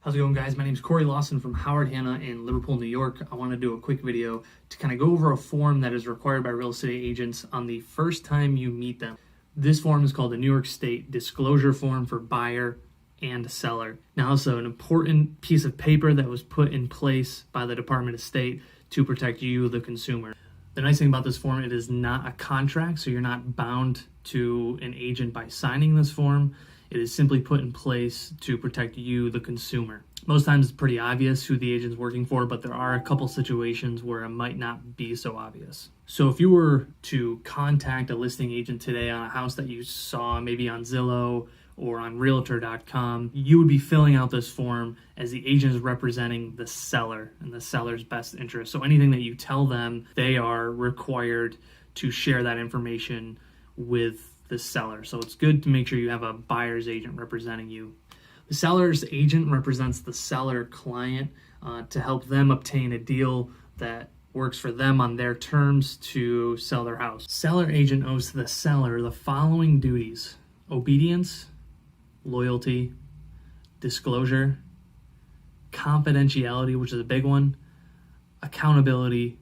How's it going, guys? My name is Corey Lawson from Howard Hanna in Liverpool, New York. I want to do a quick video to kind of go over a form that is required by real estate agents on the first time you meet them. This form is called the New York State Disclosure Form for buyer and seller. Now, also an important piece of paper that was put in place by the Department of State to protect you, the consumer. The nice thing about this form, it is not a contract, so you're not bound to an agent by signing this form. It is simply put in place to protect you, the consumer. Most times it's pretty obvious who the agent's working for, but there are a couple situations where it might not be so obvious. So if you were to contact a listing agent today on a house that you saw maybe on Zillow or on Realtor.com, you would be filling out this form as the agent is representing the seller and the seller's best interest. So anything that you tell them, they are required to share that information with the seller. So it's good to make sure you have a buyer's agent representing you. The seller's agent represents the seller client to help them obtain a deal that works for them on their terms to sell their house. Seller agent owes to the seller the following duties: obedience, loyalty, disclosure, confidentiality, which is a big one, accountability,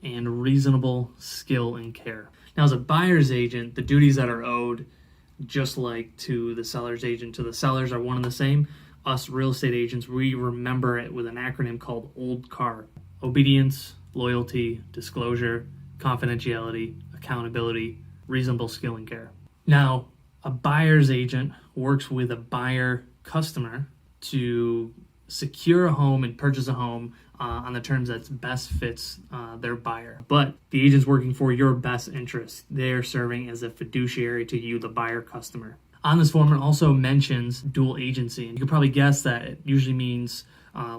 and reasonable skill and care. Now, as a buyer's agent, the duties that are owed, just like to the seller's agent, to the sellers, are one and the same. Us real estate agents, we remember it with an acronym called OLD CAR. Obedience, loyalty, disclosure, confidentiality, accountability, reasonable skill and care. Now, a buyer's agent works with a buyer customer to secure a home and purchase a home on the terms that best fits their buyer. But the agent's working for your best interest. They're serving as a fiduciary to you, the buyer customer. On this form, it also mentions dual agency. And you can probably guess that it usually means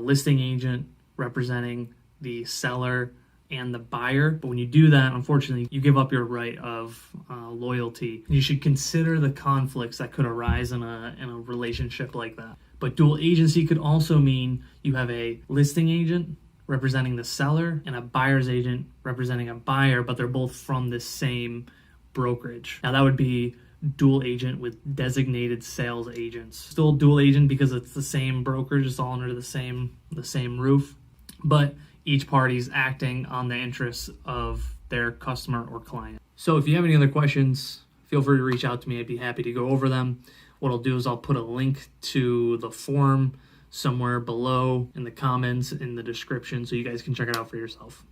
listing agent representing the seller and the buyer. But when you do that, unfortunately, you give up your right of loyalty. You should consider the conflicts that could arise in a relationship like that. But dual agency could also mean you have a listing agent representing the seller and a buyer's agent representing a buyer, but they're both from the same brokerage. Now, that would be dual agent with designated sales agents. Still dual agent because it's the same brokerage, it's all under the same roof, but each party's acting on the interests of their customer or client. So if you have any other questions, feel free to reach out to me. I'd be happy to go over them. What I'll do is I'll put a link to the form somewhere below in the comments in the description so you guys can check it out for yourself.